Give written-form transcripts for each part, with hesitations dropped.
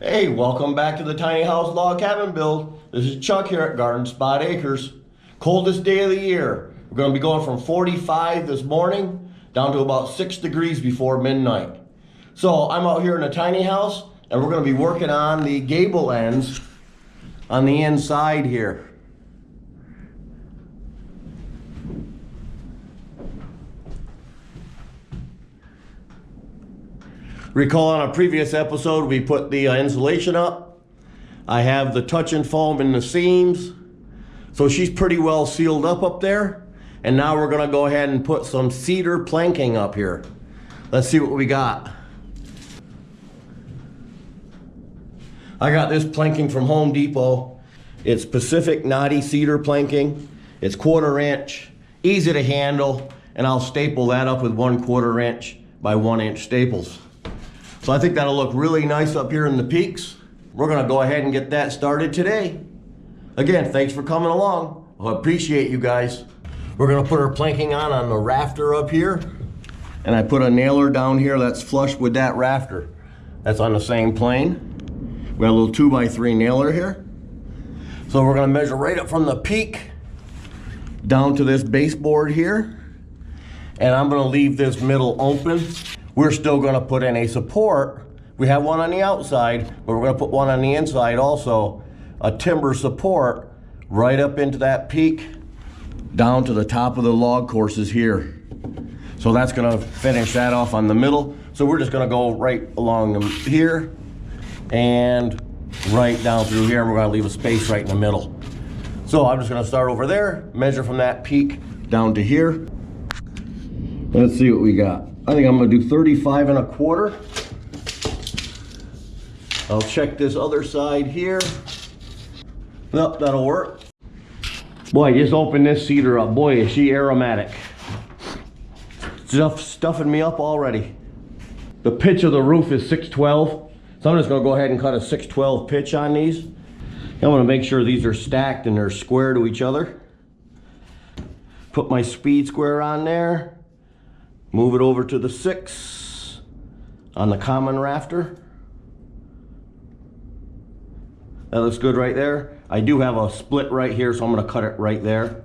Hey, welcome back to the Tiny House Log Cabin Build. This is Chuck here at Garden Spot Acres. Coldest day of the year. We're going to be going from 45 this morning down to about 6 degrees before midnight. So I'm out here in a tiny house and we're going to be working on the gable ends on the inside here. Recall on a previous episode we put the insulation up. I have the touch and foam in the seams, so she's pretty well sealed up there. And now we're going to go ahead and put some cedar planking up here. Let's see what we got. I got this planking from Home Depot. It's Pacific knotty cedar planking. It's 1/4 inch, easy to handle, and I'll staple that up with 1/4 inch by 1 inch staples. So I think that'll look really nice up here in the peaks. We're gonna go ahead and get that started today. Again, thanks for coming along. I appreciate you guys. We're gonna put our planking on the rafter up here. And I put a nailer down here that's flush with that rafter. That's on the same plane. We got a little 2x3 nailer here. So we're gonna measure right up from the peak down to this baseboard here. And I'm gonna leave this middle open. We're still gonna put in a support. We have one on the outside, but we're gonna put one on the inside also, a timber support right up into that peak, down to the top of the log courses here. So that's gonna finish that off on the middle. So we're just gonna go right along here and right down through here, and we're gonna leave a space right in the middle. So I'm just gonna start over there, measure from that peak down to here. Let's see what we got. I think I'm gonna do 35 1/4. I'll check this other side here. Nope, that'll work. Boy, just open this cedar up. Boy, is she aromatic. Stuffing me up already. The pitch of the roof is 612. So I'm just gonna go ahead and cut a 612 pitch on these. I'm gonna make sure these are stacked and they're square to each other. Put my speed square on there. Move it over to the 6 on the common rafter. That looks good right there. I do have a split right here, so I'm gonna cut it right there.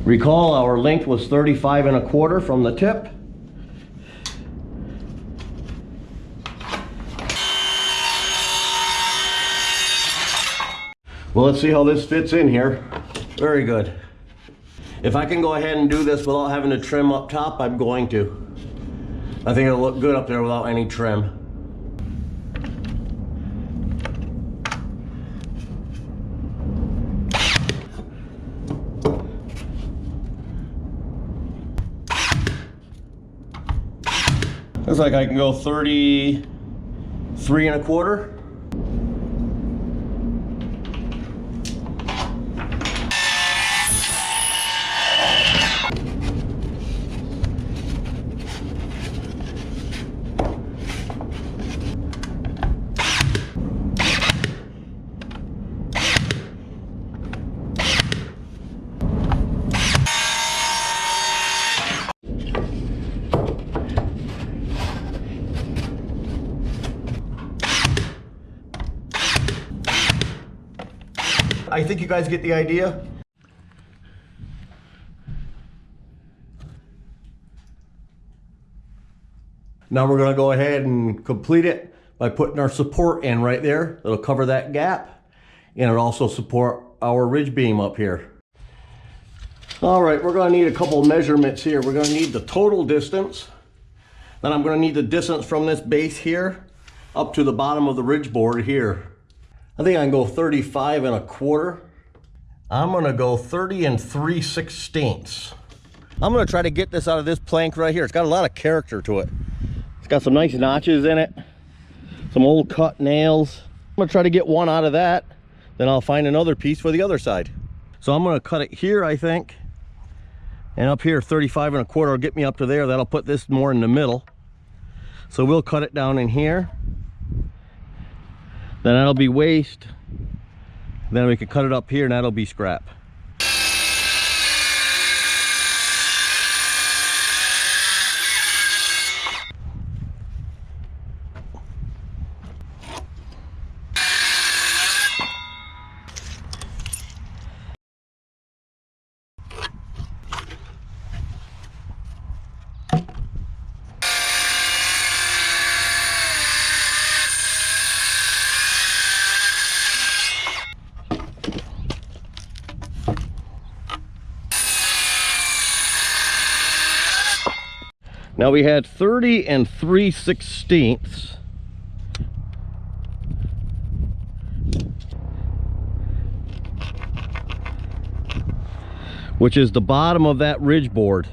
Recall our length was 35 1/4 from the tip. Well, let's see how this fits in here. Very good. If I can go ahead and do this without having to trim up top, I'm going to. I think it'll look good up there without any trim. Looks like I can go 33 1/4. I think you guys get the idea. Now we're gonna go ahead and complete it by putting our support in right there. It'll cover that gap, and it'll also support our ridge beam up here. All right, we're gonna need a couple measurements here. We're gonna need the total distance. Then I'm gonna need the distance from this base here up to the bottom of the ridge board here. I think I can go 35 1/4. I'm gonna go 30 3/16. I'm gonna try to get this out of this plank right here. It's got a lot of character to it. It's got some nice notches in it, some old cut nails. I'm gonna try to get one out of that. Then I'll find another piece for the other side. So I'm gonna cut it here, I think. And up here, 35 1/4 will get me up to there. That'll put this more in the middle. So we'll cut it down in here. Then that'll be waist. Then we can cut it up here and that'll be scrap. Now we had 30 and 3/16, which is the bottom of that ridge board.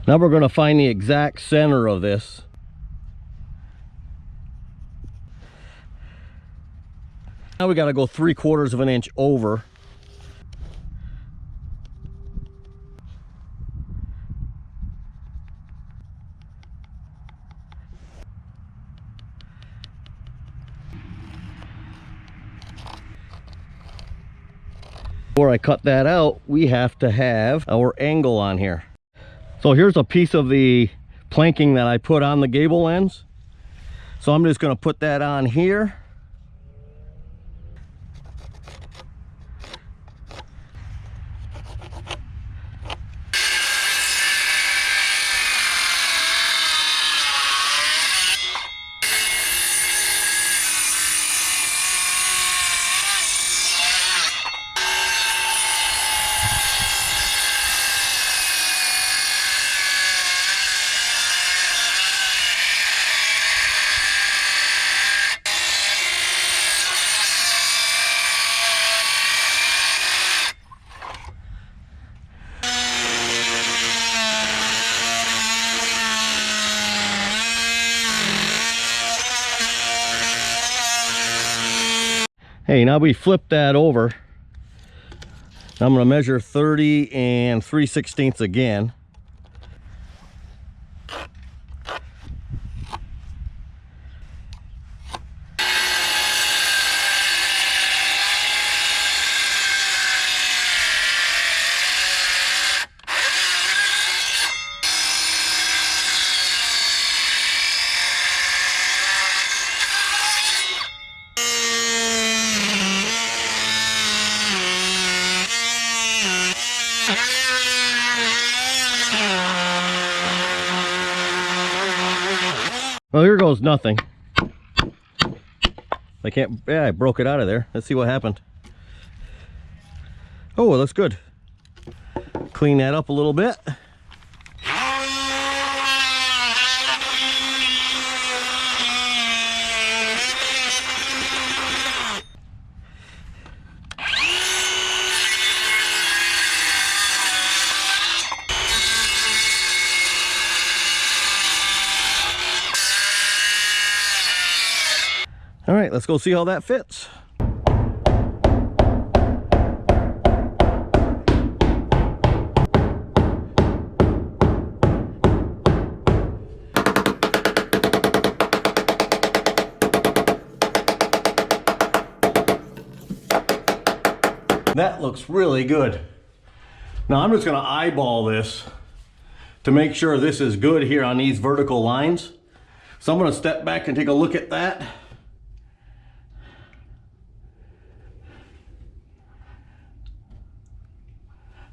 Now we're going to find the exact center of this. Now we got to go 3/4 of an inch over. Before I cut that out, we have to have our angle on here. So here's a piece of the planking that I put on the gable ends. So I'm just going to put that on here. Hey, now we flip that over. I'm going to measure 30 and 3/16 again. Well, here goes nothing. I can't, yeah, I broke it out of there. Let's see what happened. Oh, it looks good. Clean that up a little bit. All right, let's go see how that fits. That looks really good. Now I'm just going to eyeball this to make sure this is good here on these vertical lines. So I'm going to step back and take a look at that.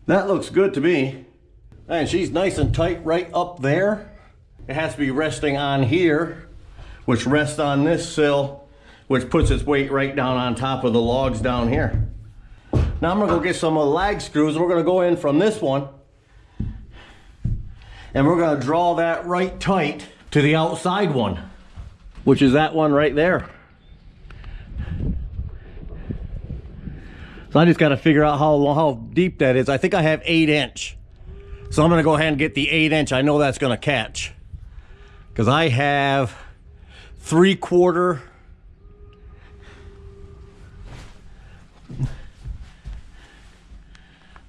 That looks good to me. And she's nice and tight right up there. It has to be resting on here, which rests on this sill, which puts its weight right down on top of the logs down here. Now I'm gonna go get some of the lag screws. We're gonna go in from this one, and we're gonna draw that right tight to the outside one, which is that one right there. So I just got to figure out how deep that is. I think I have 8-inch. So I'm going to go ahead and get the 8-inch. I know that's going to catch. Because I have 3/4.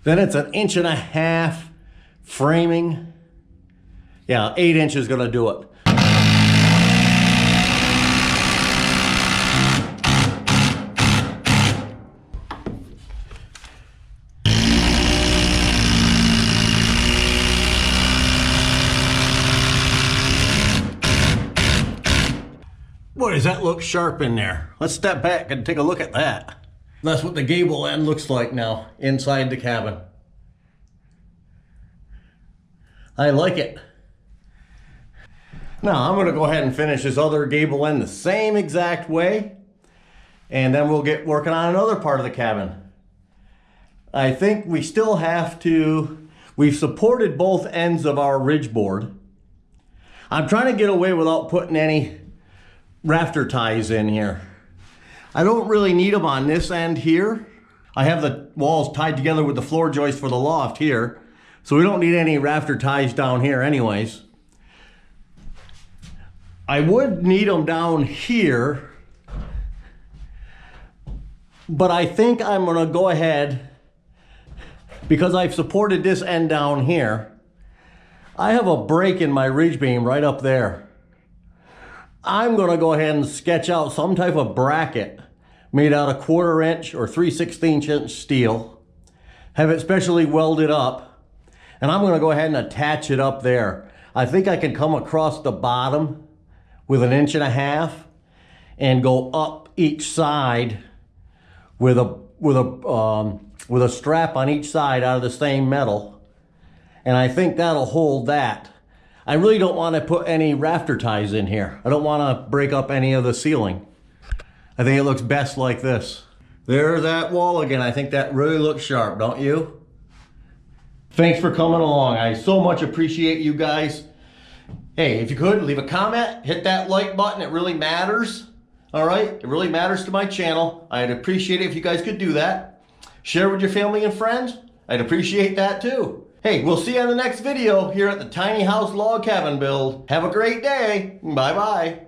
Then it's 1.5 inches framing. Yeah, 8 inches is going to do it. Boy, does that look sharp in there. Let's step back and take a look at that. That's what the gable end looks like now inside the cabin. I like it. Now I'm gonna go ahead and finish this other gable end the same exact way, and then we'll get working on another part of the cabin. I think we still have to, we've supported both ends of our ridge board. I'm trying to get away without putting any rafter ties in here. I don't really need them on this end here. I have the walls tied together with the floor joist for the loft here, so we don't need any rafter ties down here anyways. I would need them down here, but I think I'm gonna go ahead, because I've supported this end down here, I have a break in my ridge beam right up there. I'm gonna go ahead and sketch out some type of bracket made out of 1/4 inch or 3/16 inch steel, have it specially welded up, and I'm gonna go ahead and attach it up there. I think I can come across the bottom with 1.5 inches and go up each side with a strap on each side out of the same metal, and I think that'll hold that. I really don't want to put any rafter ties in here. I don't want to break up any of the ceiling. I think it looks best like this. There's that wall again. I think that really looks sharp, don't you? Thanks for coming along. I so much appreciate you guys. Hey, if you could, leave a comment, hit that like button. It really matters. All right? It really matters to my channel. I'd appreciate it if you guys could do that. Share with your family and friends. I'd appreciate that too. Hey, we'll see you on the next video here at the Tiny House Log Cabin Build. Have a great day. Bye-bye.